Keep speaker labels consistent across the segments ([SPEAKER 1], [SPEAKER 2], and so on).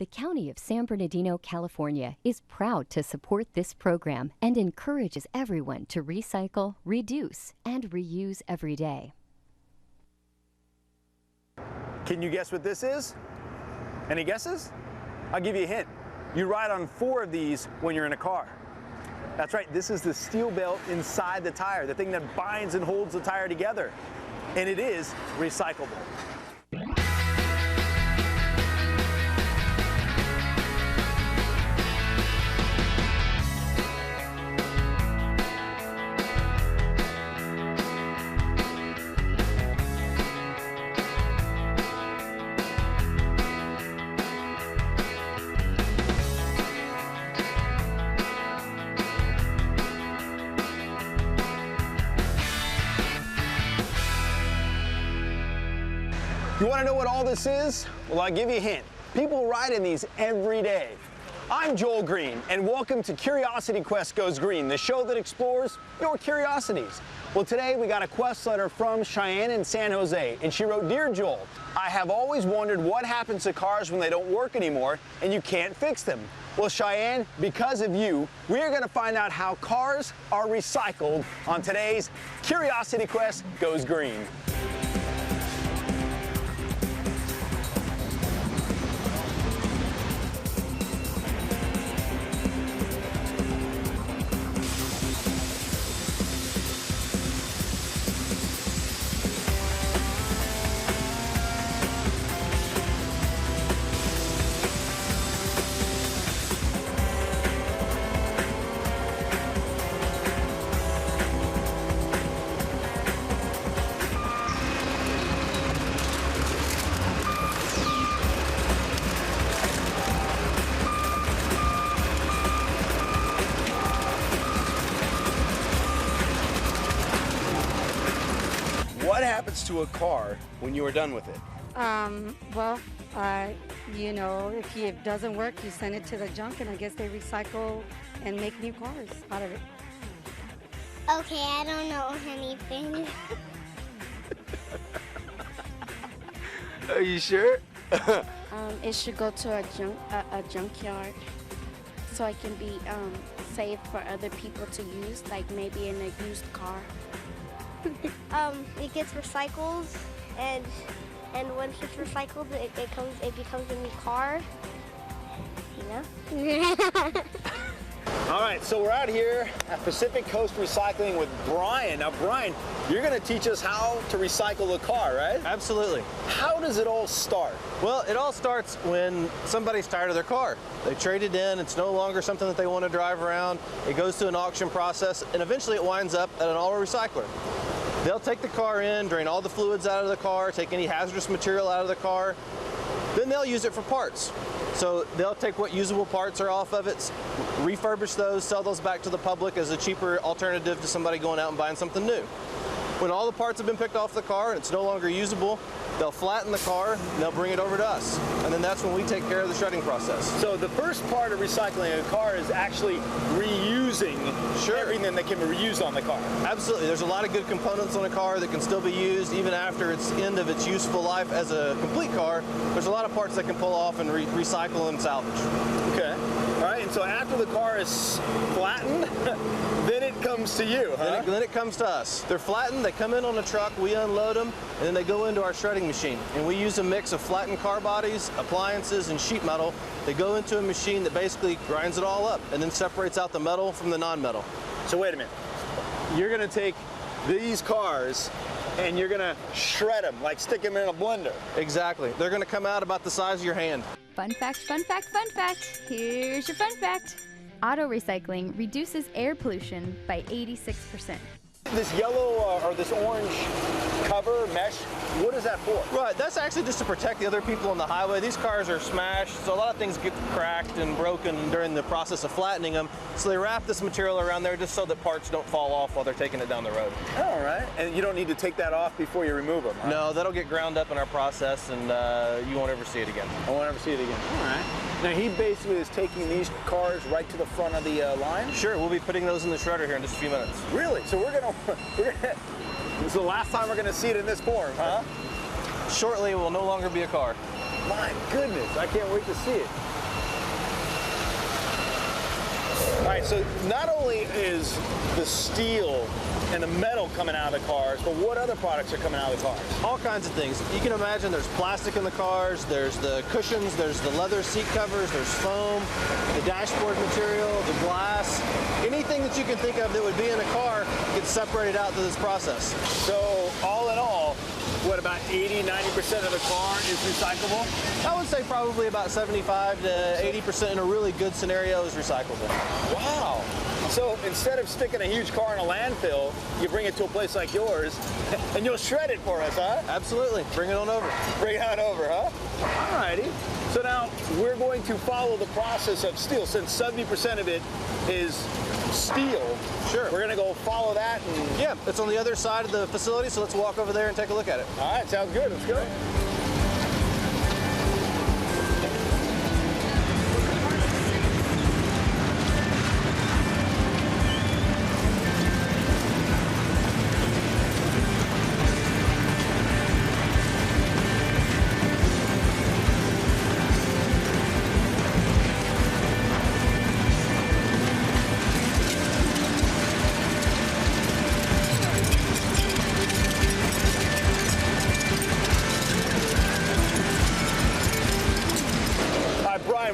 [SPEAKER 1] The County of San Bernardino, California is proud to support this program and encourages everyone to recycle, reduce, and reuse every day.
[SPEAKER 2] Can you guess what this is? Any guesses? I'll give you a hint. You ride on 4 of these when you're in a car. That's right, this is the steel belt inside the tire, the thing that binds and holds the tire together. And it is recyclable. You want to know what all this is? Well, I'll give you a hint. People ride in these every day. I'm Joel Greene, and welcome to Curiosity Quest Goes Green, the show that explores your curiosities. Well, today we got a quest letter from Cheyenne in San Jose, and she wrote, "Dear Joel, I have always wondered what happens to cars when they don't work anymore and you can't fix them. Well, Cheyenne, because of you, we are going to find out how cars are recycled on today's Curiosity Quest Goes Green." What happens to a car when you are done with it?
[SPEAKER 3] You know, if it doesn't work, you send it to the junk, and I guess they recycle and make new cars out of it.
[SPEAKER 4] Okay, I don't know anything.
[SPEAKER 2] Are you sure?
[SPEAKER 5] It should go to a junkyard so it can be safe for other people to use, like maybe in a used car.
[SPEAKER 4] It gets recycled, and once it's recycled, it becomes a new car. You know?
[SPEAKER 2] All right, so we're out here at Pacific Coast Recycling with Brian. Now, Brian, you're going to teach us how to recycle a car, right?
[SPEAKER 6] Absolutely.
[SPEAKER 2] How does it all start?
[SPEAKER 6] Well, it all starts when somebody's tired of their car. They trade it in, it's no longer something that they want to drive around. It goes through an auction process, and eventually it winds up at an auto recycler. They'll take the car in, drain all the fluids out of the car, take any hazardous material out of the car, then they'll use it for parts. So they'll take what usable parts are off of it, refurbish those, sell those back to the public as a cheaper alternative to somebody going out and buying something new. When all the parts have been picked off the car and it's no longer usable, they'll flatten the car and they'll bring it over to us. And then that's when we take care of the shredding process.
[SPEAKER 2] So the first part of recycling a car is actually reusing everything that can be reused on the car.
[SPEAKER 6] Absolutely. There's a lot of good components on a car that can still be used even after its end of its useful life as a complete car. There's a lot of parts that can pull off and recycle and salvage.
[SPEAKER 2] Okay. All right, and so after the car is flattened, then it comes to you, huh?
[SPEAKER 6] Then it comes to us. They're flattened, they come in on a truck, we unload them, and then they go into our shredding machine. And we use a mix of flattened car bodies, appliances, and sheet metal. They go into a machine that basically grinds it all up and then separates out the metal from the non-metal.
[SPEAKER 2] So wait a minute. You're going to take these cars and you're going to shred them, like stick them in a blender.
[SPEAKER 6] Exactly. They're going to come out about the size of your hand.
[SPEAKER 7] Fun fact, fun fact, fun fact. Here's your fun fact. Auto recycling reduces air pollution by 86%.
[SPEAKER 2] This yellow or this orange cover, mesh, what is that for?
[SPEAKER 6] Right, that's actually just to protect the other people on the highway. These cars are smashed, so a lot of things get cracked and broken during the process of flattening them. So they wrap this material around there just so that parts don't fall off while they're taking it down the road.
[SPEAKER 2] All right, and you don't need to take that off before you remove them, huh?
[SPEAKER 6] No, that'll get ground up in our process and you won't ever see it again.
[SPEAKER 2] I won't ever see it again. All right. Now he basically is taking these cars right to the front of the line?
[SPEAKER 6] Sure, we'll be putting those in the shredder here in just a few minutes.
[SPEAKER 2] Really? So we're gonna this is the last time we're gonna see it in this form, huh?
[SPEAKER 6] Shortly, it will no longer be a car.
[SPEAKER 2] My goodness, I can't wait to see it. All right, so not only is the steel and the metal coming out of the cars, but what other products are coming out of the cars?
[SPEAKER 6] All kinds of things. You can imagine there's plastic in the cars, there's the cushions, there's the leather seat covers, there's foam, the dashboard material, the glass. Anything that you can think of that would be in a car gets separated out through this process.
[SPEAKER 2] So all in all, what, about 80, 90% of the car is recyclable?
[SPEAKER 6] I would say probably about 75 to 80% in a really good scenario is recyclable.
[SPEAKER 2] Wow. So instead of sticking a huge car in a landfill, you bring it to a place like yours, and you'll shred it for us, huh?
[SPEAKER 6] Absolutely. Bring it on over.
[SPEAKER 2] Bring it on over, huh? All righty. So now we're going to follow the process of steel. Since 70% of it is steel,
[SPEAKER 6] sure,
[SPEAKER 2] we're going to go follow that. And
[SPEAKER 6] yeah, it's on the other side of the facility, so let's walk over there and take a look at it.
[SPEAKER 2] All right, sounds good. Let's go.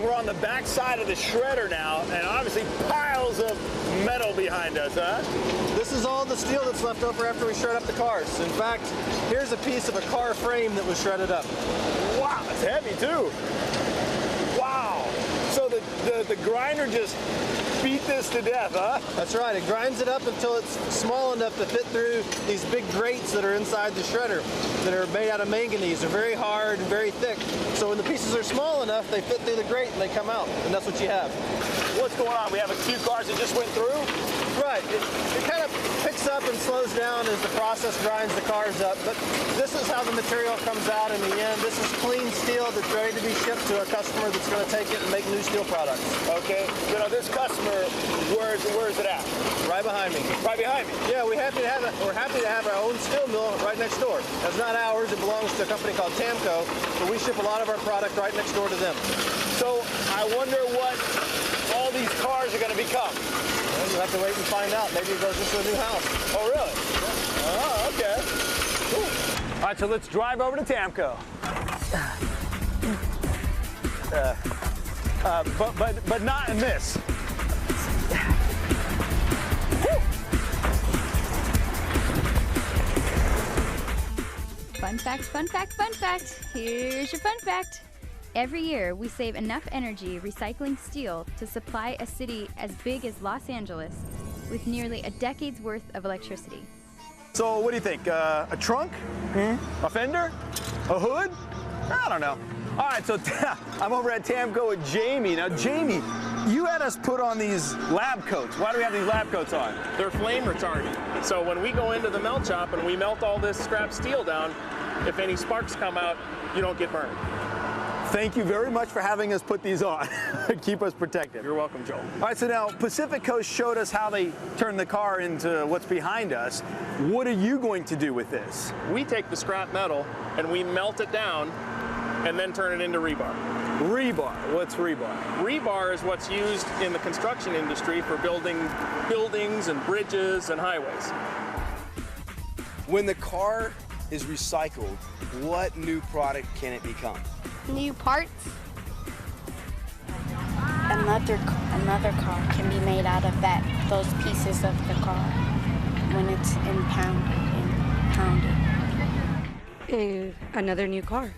[SPEAKER 2] We're on the back side of the shredder now, and obviously piles of metal behind us, huh?
[SPEAKER 6] This is all the steel that's left over after we shred up the cars. In fact, here's a piece of a car frame that was shredded up.
[SPEAKER 2] Wow, it's heavy too. Wow. So the grinder just beat this to death, huh?
[SPEAKER 6] That's right. It grinds it up until it's small enough to fit through these big grates that are inside the shredder that are made out of manganese. They're very hard and very thick. So when the pieces are small enough, they fit through the grate and they come out. And that's what you have.
[SPEAKER 2] What's going on? We have a few cars that just went through?
[SPEAKER 6] Right. It kind of picks up and slows down as the process grinds the cars up. But this is how the material comes out in the end. This is clean steel that's ready to be shipped to a customer that's going to take it and make new steel products.
[SPEAKER 2] Okay. You know, this customer, where is it at?
[SPEAKER 6] Right behind me.
[SPEAKER 2] Right behind me?
[SPEAKER 6] Yeah, we're happy to have our own steel mill right next door. It's not ours. It belongs to a company called TAMCO, but we ship a lot of our product right next door to them.
[SPEAKER 2] So I wonder what all these cars are going to become.
[SPEAKER 6] Well, you'll have to wait and find out. Maybe it goes into a new house.
[SPEAKER 2] Oh, really? Oh, okay. Cool. All right, so let's drive over to TAMCO. But not in this.
[SPEAKER 7] Fun fact, fun fact, fun fact. Here's your fun fact. Every year, we save enough energy recycling steel to supply a city as big as Los Angeles with nearly a decade's worth of electricity.
[SPEAKER 2] So what do you think? A trunk? A fender? A hood? I don't know. All right, so I'm over at TAMCO with Jamie. Now, Jamie, you had us put on these lab coats. Why do we have these lab coats on?
[SPEAKER 8] They're flame retardant. So when we go into the melt shop and we melt all this scrap steel down, if any sparks come out, you don't get burned.
[SPEAKER 2] Thank you very much for having us put these on. Keep us protected.
[SPEAKER 8] You're welcome, Joel.
[SPEAKER 2] All right, so now Pacific Coast showed us how they turn the car into what's behind us. What are you going to do with this?
[SPEAKER 8] We take the scrap metal and we melt it down and then turn it into rebar.
[SPEAKER 2] Rebar. What's rebar?
[SPEAKER 8] Rebar is what's used in the construction industry for building buildings and bridges and highways.
[SPEAKER 9] When the car is recycled, what new product can it become?
[SPEAKER 4] New parts.
[SPEAKER 5] Another car can be made out of those pieces of the car when it's pounded.
[SPEAKER 3] Another new car.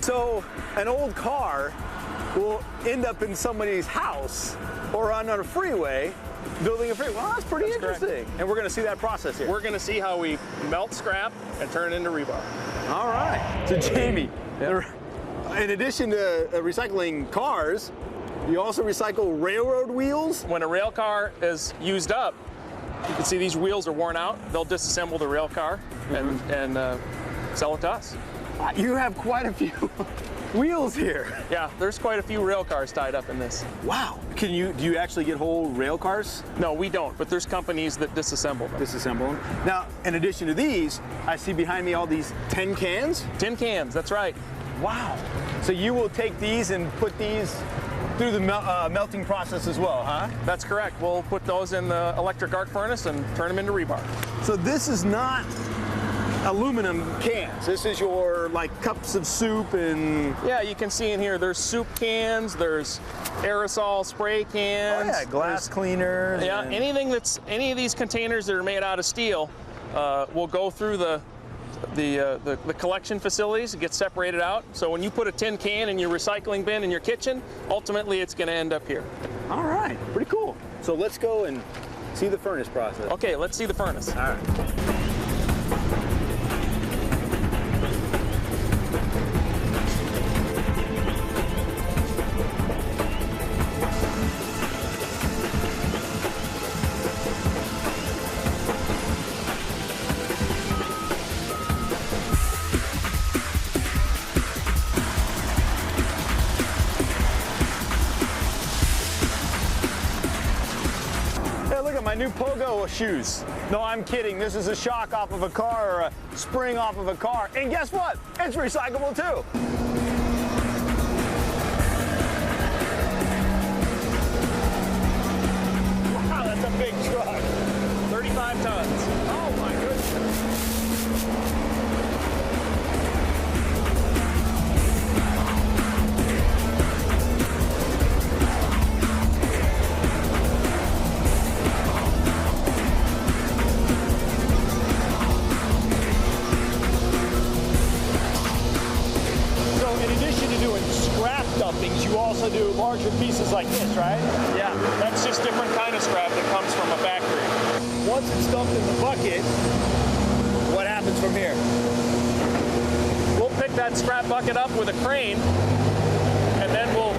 [SPEAKER 2] So an old car will end up in somebody's house or on a freeway building a freeway. Well, that's pretty interesting.
[SPEAKER 8] Correct.
[SPEAKER 2] And we're going to see that process here.
[SPEAKER 8] We're going to see how we melt scrap and turn it into rebar.
[SPEAKER 2] All right. So Jamie, in addition to recycling cars, you also recycle railroad wheels?
[SPEAKER 8] When a rail car is used up, you can see these wheels are worn out. They'll disassemble the rail car and sell it to us.
[SPEAKER 2] You have quite a few wheels here.
[SPEAKER 8] Yeah, there's quite a few rail cars tied up in this.
[SPEAKER 2] Wow. Do you actually get whole rail cars?
[SPEAKER 8] No, we don't, but there's companies that disassemble them.
[SPEAKER 2] Disassemble them. Now, in addition to these, I see behind me all these tin cans.
[SPEAKER 8] Tin cans, that's right.
[SPEAKER 2] Wow. So you will take these and put these through the melting process as well, huh?
[SPEAKER 8] That's correct. We'll put those in the electric arc furnace and turn them into rebar.
[SPEAKER 2] So this is not aluminum cans. This is your like cups of soup and...
[SPEAKER 8] Yeah, you can see in here there's soup cans, there's aerosol spray cans.
[SPEAKER 2] Oh yeah, glass cleaners.
[SPEAKER 8] Yeah,
[SPEAKER 2] and...
[SPEAKER 8] any of these containers that are made out of steel will go through the collection facilities. It gets separated out. So when you put a tin can in your recycling bin in your kitchen, ultimately it's going to end up here.
[SPEAKER 2] All right, pretty cool. So let's go and see the furnace process.
[SPEAKER 8] Okay, let's see the furnace.
[SPEAKER 2] All right. Look at my new Pogo shoes. No, I'm kidding. This is a shock off of a car or a spring off of a car. And guess what? It's recyclable too. Wow, that's a big truck.
[SPEAKER 8] 35 tons.
[SPEAKER 2] Oh my goodness. You also do larger pieces like this, right?
[SPEAKER 8] Yeah, that's just different kind of scrap that comes from a factory.
[SPEAKER 2] Once it's dumped in the bucket, what happens from here?
[SPEAKER 8] We'll pick that scrap bucket up with a crane, and then we'll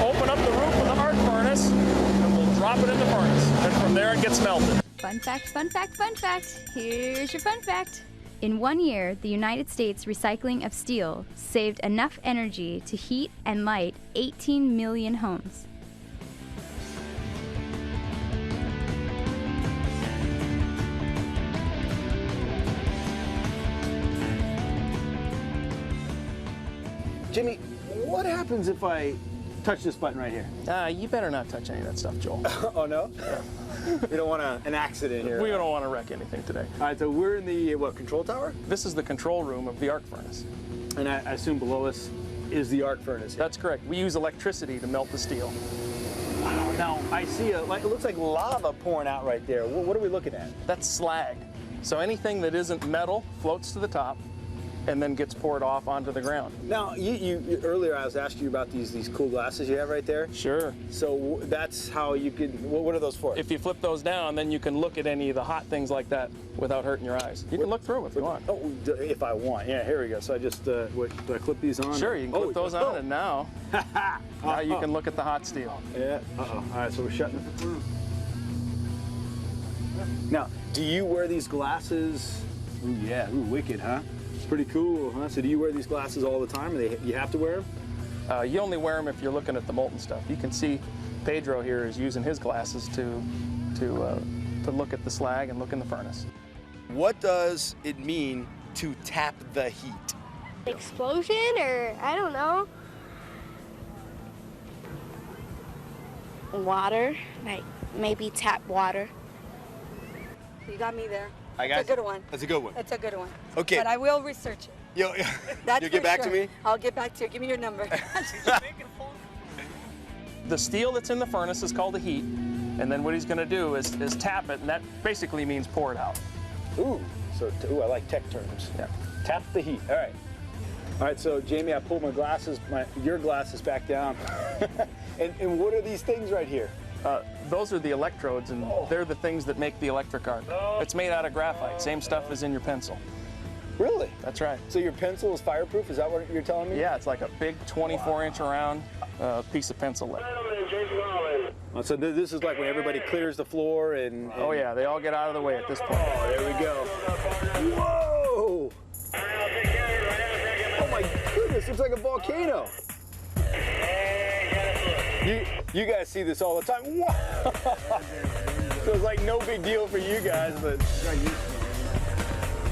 [SPEAKER 8] open up the roof of the arc furnace, and we'll drop it in the furnace. And from there it gets melted.
[SPEAKER 7] Fun fact, fun fact, fun fact. Here's your fun fact. In 1 year, the United States recycling of steel saved enough energy to heat and light 18 million homes.
[SPEAKER 2] Jimmy, what happens if I touch this button right here?
[SPEAKER 8] You better not touch any of that stuff, Joel.
[SPEAKER 2] Oh, no? We don't want an accident here.
[SPEAKER 8] We don't want to wreck anything today.
[SPEAKER 2] All right, so we're in the, what, control tower?
[SPEAKER 8] This is the control room of the arc furnace.
[SPEAKER 2] And I assume below us is the arc furnace.
[SPEAKER 8] That's correct. We use electricity to melt the steel.
[SPEAKER 2] Wow, now I see it looks like lava pouring out right there. What are we looking at?
[SPEAKER 8] That's slag. So anything that isn't metal floats to the top and then gets poured off onto the ground.
[SPEAKER 2] Now, you earlier I was asking you about these cool glasses you have right there.
[SPEAKER 8] Sure.
[SPEAKER 2] So that's how you can, what are those for?
[SPEAKER 8] If you flip those down, then you can look at any of the hot things like that without hurting your eyes. You can look through them if you want.
[SPEAKER 2] Oh, if I want. Yeah, here we go. So I just, do I clip these on?
[SPEAKER 8] Sure, you can clip those on, and now you can look at the hot steel.
[SPEAKER 2] Yeah, All right, so we're shutting it. Now, do you wear these glasses? Ooh, yeah, wicked, huh? Pretty cool, huh? So do you wear these glasses all the time? You have to wear them?
[SPEAKER 8] You only wear them if you're looking at the molten stuff. You can see Pedro here is using his glasses to look at the slag and look in the furnace.
[SPEAKER 9] What does it mean to tap the heat?
[SPEAKER 4] Explosion, or I don't know.
[SPEAKER 5] Water, like maybe tap water.
[SPEAKER 3] You got me there.
[SPEAKER 9] I got
[SPEAKER 3] It's a good one.
[SPEAKER 9] That's a good one.
[SPEAKER 3] It's a good one.
[SPEAKER 9] Okay.
[SPEAKER 3] But I will research it.
[SPEAKER 9] You'll
[SPEAKER 3] That's
[SPEAKER 9] get
[SPEAKER 3] for
[SPEAKER 9] back
[SPEAKER 3] sure.
[SPEAKER 9] to me?
[SPEAKER 3] I'll get back to you. Give me your number.
[SPEAKER 8] The steel that's in the furnace is called the heat, and then what he's going to do is tap it, and that basically means pour it out.
[SPEAKER 2] Ooh, I like tech terms.
[SPEAKER 8] Yeah.
[SPEAKER 2] Tap the heat. All right. All right, so Jamie, I pulled your glasses back down. and what are these things right here?
[SPEAKER 8] Those are the electrodes, and they're the things that make the electric arc. It's made out of graphite, same stuff as in your pencil.
[SPEAKER 2] Really?
[SPEAKER 8] That's right.
[SPEAKER 2] So your pencil is fireproof? Is that what you're telling me?
[SPEAKER 8] Yeah, it's like a big 24-inch around piece of pencil lead.
[SPEAKER 2] Oh, so this is like when everybody clears the floor and...
[SPEAKER 8] Oh yeah, they all get out of the way at this point.
[SPEAKER 2] Oh, there we go. Whoa! Oh my goodness, it's like a volcano. You guys see this all the time. Whoa! So it's like no big deal for you guys, but...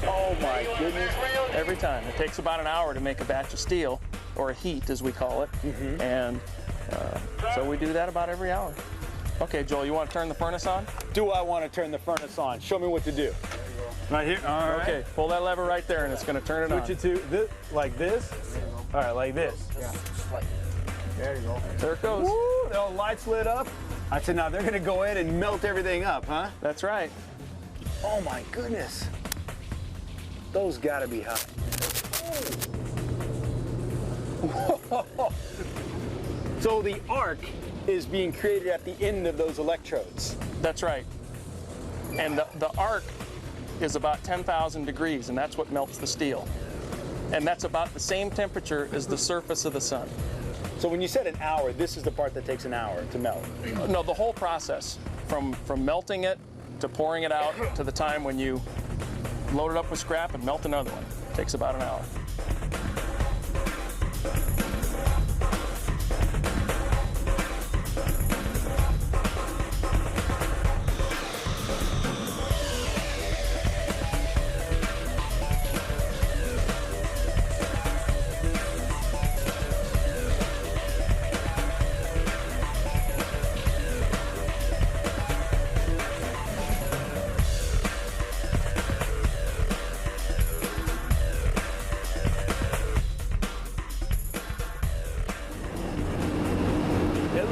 [SPEAKER 2] Oh, Oh my goodness.
[SPEAKER 8] Every time. It takes about an hour to make a batch of steel, or a heat as we call it. And so we do that about every hour. Okay, Joel, you want to turn the furnace on?
[SPEAKER 2] Do I want to turn the furnace on? Show me what to do. Right here? All right.
[SPEAKER 8] Okay, pull that lever right there and it's going to turn it on.
[SPEAKER 2] Switch it to this, like this? All right, like this. Yeah. There you go.
[SPEAKER 8] There it goes.
[SPEAKER 2] Woo, the lights lit up. I said, now they're going to go in and melt everything up, huh?
[SPEAKER 8] That's right.
[SPEAKER 2] Oh my goodness. Those got to be hot. So the arc is being created at the end of those electrodes.
[SPEAKER 8] That's right. And the arc is about 10,000 degrees, and that's what melts the steel. And that's about the same temperature as the surface of the sun.
[SPEAKER 2] So when you said an hour, this is the part that takes an hour to melt?
[SPEAKER 8] No, the whole process, from melting it to pouring it out to the time when you load it up with scrap and melt another one, takes about an hour.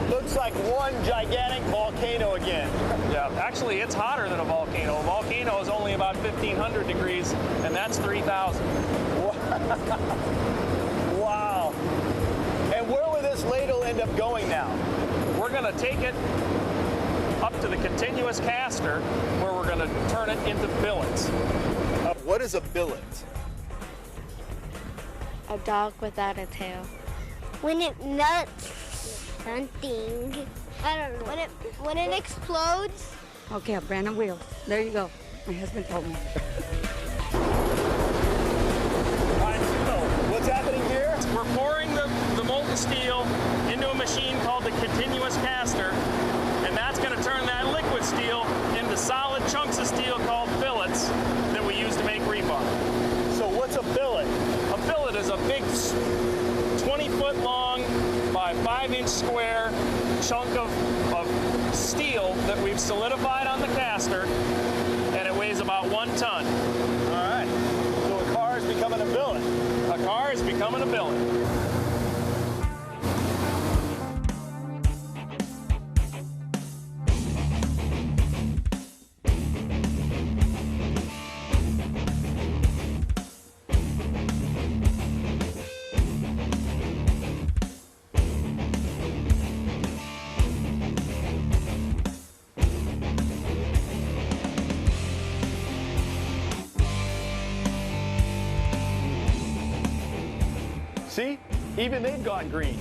[SPEAKER 2] Looks like one gigantic volcano again.
[SPEAKER 8] Yeah, actually it's hotter than a volcano. A volcano is only about 1,500 degrees, and that's 3,000.
[SPEAKER 2] Wow. And where will this ladle end up going now?
[SPEAKER 8] We're going to take it up to the continuous caster, where we're going to turn it into billets.
[SPEAKER 2] What is a billet?
[SPEAKER 5] A dog without a tail.
[SPEAKER 4] When it melts something, I don't know. When it explodes.
[SPEAKER 3] Okay, a brand of wheels. There you go. My husband told me.
[SPEAKER 2] All right, so what's happening here?
[SPEAKER 8] We're pouring the molten steel into a machine called the continuous caster, and that's going to turn that liquid steel into solid chunks of steel called billets that we use to make rebar.
[SPEAKER 2] So what's a billet?
[SPEAKER 8] A billet is a big 20-foot long by 5-inch square chunk of steel that we've solidified on the caster, and it weighs about 1 ton.
[SPEAKER 2] All right. So a car is becoming a billet.
[SPEAKER 8] A car is becoming a billet.
[SPEAKER 2] See? Even they've gone green.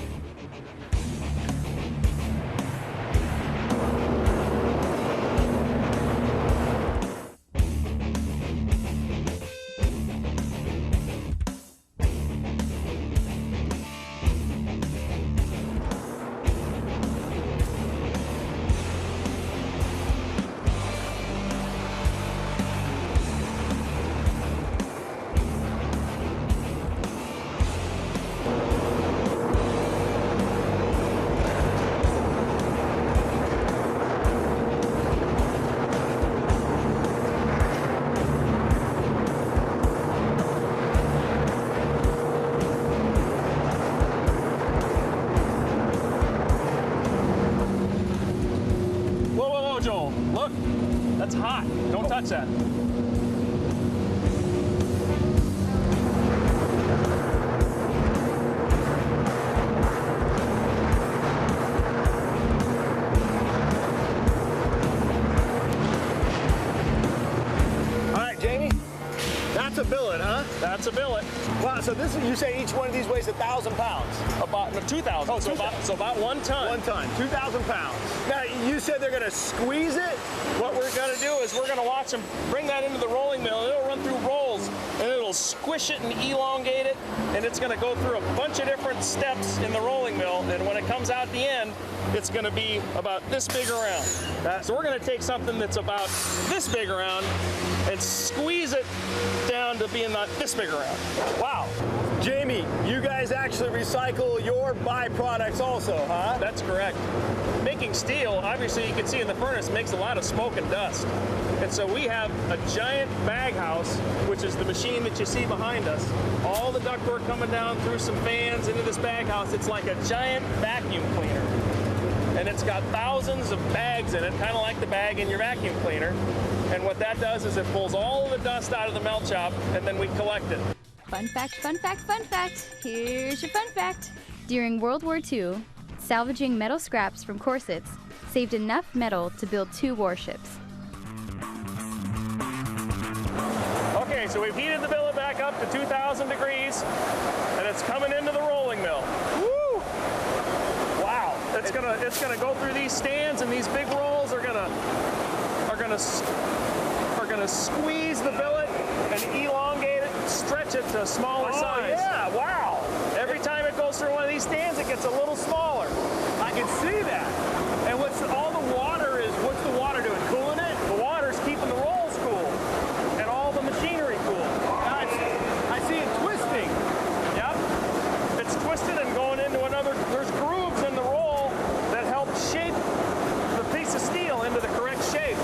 [SPEAKER 8] Joel, look, that's hot. Don't touch that.
[SPEAKER 2] All right, Jamie, that's a billet, huh?
[SPEAKER 8] That's a billet.
[SPEAKER 2] Wow, so this is, you say each one of these weighs 1,000 pounds?
[SPEAKER 8] About 2,000.
[SPEAKER 2] Oh,
[SPEAKER 8] so about 1 ton.
[SPEAKER 2] 1 ton, 2,000 pounds. Now, you said they're going to squeeze it?
[SPEAKER 8] What we're going to do is we're going to watch them bring that into the rolling mill, and it'll run through rolls, and it'll it'll squish it and elongate it, and it's going to go through a bunch of different steps in the rolling mill, and when it comes out the end, it's going to be about this big around. So we're going to take something that's about this big around and squeeze it down to being not this big around.
[SPEAKER 2] Wow. Jamie, you guys actually recycle your byproducts also, huh?
[SPEAKER 8] That's correct. Making steel, obviously you can see in the furnace, makes a lot of smoke and dust. And so we have a giant bag house, which is the machine that you see behind us. All the ductwork coming down through some fans into this bag house. It's like a giant vacuum cleaner. And it's got thousands of bags in it, kind of like the bag in your vacuum cleaner. And what that does is it pulls all of the dust out of the melt shop, and then we collect it.
[SPEAKER 7] Fun fact, fun fact, fun fact. Here's your fun fact. During World War II, salvaging metal scraps from corsets saved enough metal to build 2 warships.
[SPEAKER 8] Okay, so we've heated the billet back up to 2,000 degrees, and it's coming into the rolling mill. Woo! Wow, it's gonna go through these stands, and these big rolls are gonna squeeze the billet and elongate it, stretch it to a smaller size.
[SPEAKER 2] Yeah, wow.
[SPEAKER 8] Every time it goes through one of these stands, it gets a little smaller.
[SPEAKER 2] I can see that. And what's the water doing? Cooling it?
[SPEAKER 8] The water's keeping the rolls cool and all the machinery cool.
[SPEAKER 2] I see it twisting.
[SPEAKER 8] Yep. It's twisted and going into another, there's grooves in the roll that help shape the piece of steel into the correct shape.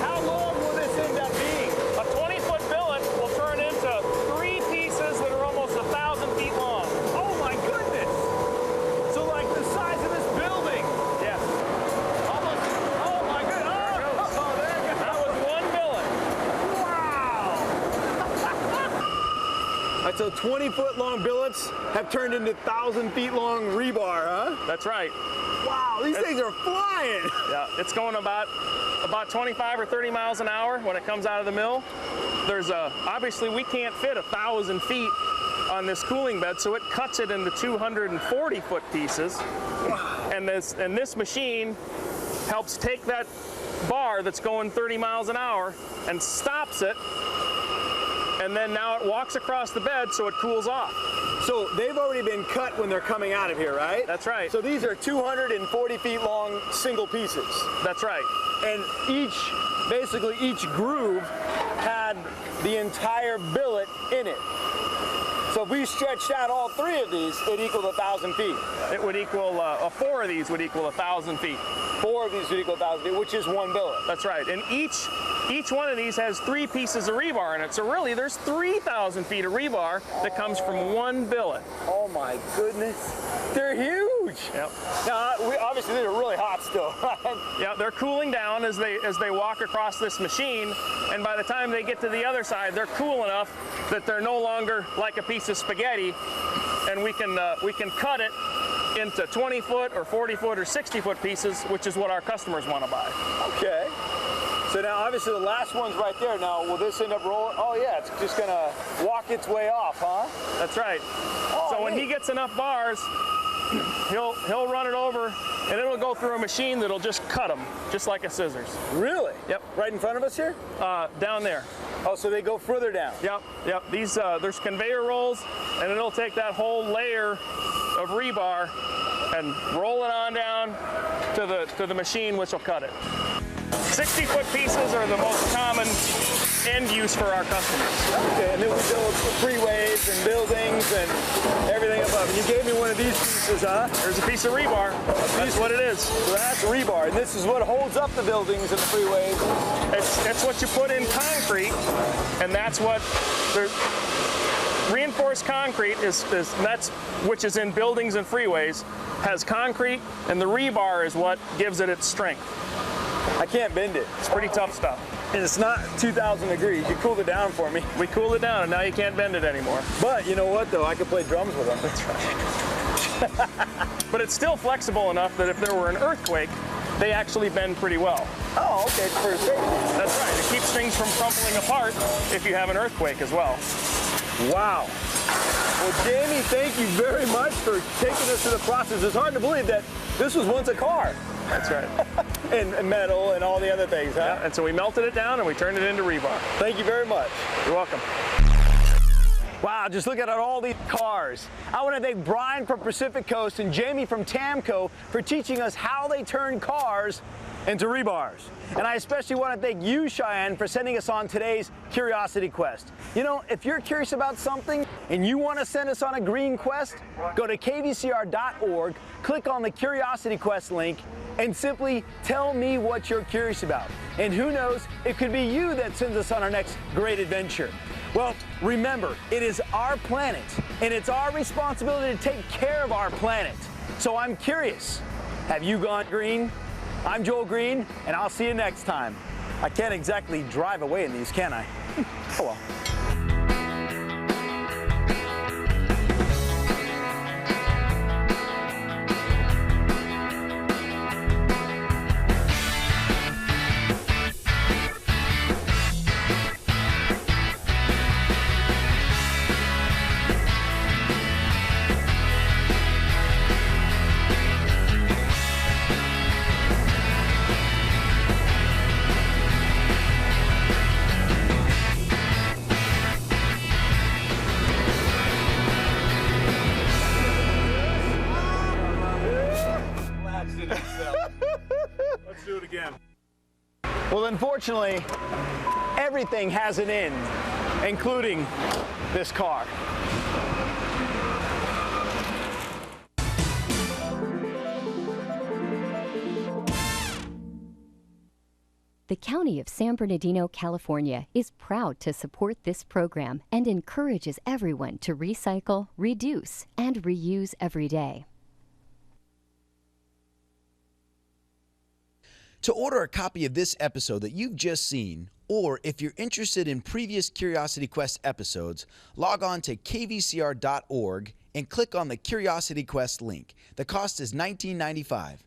[SPEAKER 2] How long will this end up being?
[SPEAKER 8] A 20-foot billet will turn into 3 pieces that are almost 1,000 feet long.
[SPEAKER 2] Oh my goodness! So like the size of this building.
[SPEAKER 8] Yes.
[SPEAKER 2] Almost. Oh my goodness! Oh, there you go.
[SPEAKER 8] That was 1 billet.
[SPEAKER 2] Wow! So 20-foot long billets have turned into 1,000 feet long rebar, huh?
[SPEAKER 8] That's right.
[SPEAKER 2] Wow, these things are flying.
[SPEAKER 8] Yeah, it's going about 25 or 30 miles an hour when it comes out of the mill. There's obviously we can't fit 1,000 feet on this cooling bed, so it cuts it into 240-foot pieces. And this machine helps take that bar that's going 30 miles an hour and stops it, and then now it walks across the bed so it cools off.
[SPEAKER 2] So they've already been cut when they're coming out of here, right?
[SPEAKER 8] That's right.
[SPEAKER 2] So these are 240 feet long single pieces.
[SPEAKER 8] That's right.
[SPEAKER 2] And basically each groove had the entire billet in it. So if we stretched out all 3 of these, it equaled 1,000 feet.
[SPEAKER 8] It would equal, 4 of these would equal 1,000 feet.
[SPEAKER 2] 4 of these would equal 1,000 feet, which is 1 billet.
[SPEAKER 8] That's right. And each one of these has 3 pieces of rebar in it. So really, there's 3,000 feet of rebar that comes from 1 billet.
[SPEAKER 2] Oh my goodness. They're huge.
[SPEAKER 8] Yep.
[SPEAKER 2] Now, obviously they're really hot still, right?
[SPEAKER 8] Yeah, they're cooling down as they walk across this machine, and by the time they get to the other side, they're cool enough that they're no longer like a piece of spaghetti, and we can cut it into 20-foot or 40-foot or 60-foot pieces, which is what our customers want to buy.
[SPEAKER 2] Okay. So now, obviously, the last one's right there. Now, will this end up rolling? Oh, yeah, it's just going to walk its way off, huh?
[SPEAKER 8] That's right.
[SPEAKER 2] Oh,
[SPEAKER 8] so when he gets enough bars, he'll run it over, and it'll go through a machine that'll just cut them, just like a scissors.
[SPEAKER 2] Really?
[SPEAKER 8] Yep.
[SPEAKER 2] Right in front of us here?
[SPEAKER 8] Down there.
[SPEAKER 2] Oh, so they go further down?
[SPEAKER 8] Yep. These there's conveyor rolls, and it'll take that whole layer of rebar and roll it on down to the machine, which will cut it. 60-foot pieces are the most common end use for our customers.
[SPEAKER 2] Okay, and then we build freeways and buildings and everything above. And you gave me one of these pieces, huh?
[SPEAKER 8] There's a piece of rebar. That's what it is.
[SPEAKER 2] So that's rebar, and this is what holds up the buildings and the freeways.
[SPEAKER 8] It's what you put in concrete, and that's what reinforced concrete which is in buildings and freeways, has concrete, and the rebar is what gives it its strength.
[SPEAKER 2] I can't bend it.
[SPEAKER 8] It's pretty tough stuff.
[SPEAKER 2] And it's not 2,000 degrees. You cooled it down for me.
[SPEAKER 8] We cooled it down, and now you can't bend it anymore.
[SPEAKER 2] But you know what, though? I could play drums with them.
[SPEAKER 8] That's right. But it's still flexible enough that if there were an earthquake, they actually bend pretty well.
[SPEAKER 2] Oh, okay. It's for safety.
[SPEAKER 8] That's right. It keeps things from crumpling apart if you have an earthquake as well.
[SPEAKER 2] Wow. Well, Jamie, thank you very much for taking us through the process. It's hard to believe that this was once a car.
[SPEAKER 8] That's right.
[SPEAKER 2] and metal and all the other things, huh?
[SPEAKER 8] Yeah, and so we melted it down and we turned it into rebar.
[SPEAKER 2] Thank you very much.
[SPEAKER 8] You're welcome.
[SPEAKER 2] Wow, just look at all these cars. I want to thank Brian from Pacific Coast and Jamie from Tamco for teaching us how they turn cars into rebars. And I especially want to thank you, Cheyenne, for sending us on today's Curiosity Quest. You know, if you're curious about something and you want to send us on a green quest, go to kvcr.org, click on the Curiosity Quest link, and simply tell me what you're curious about. And who knows, it could be you that sends us on our next great adventure. Well, remember, it is our planet, and it's our responsibility to take care of our planet. So I'm curious, have you gone green? I'm Joel Greene, and I'll see you next time. I can't exactly drive away in these, can I? Oh well.
[SPEAKER 10] Let's do it again.
[SPEAKER 2] Well, unfortunately, everything has an end, including this car.
[SPEAKER 1] The County of San Bernardino, California is proud to support this program and encourages everyone to recycle, reduce, and reuse every day.
[SPEAKER 11] To order a copy of this episode that you've just seen, or if you're interested in previous Curiosity Quest episodes, log on to kvcr.org and click on the Curiosity Quest link. The cost is $19.95.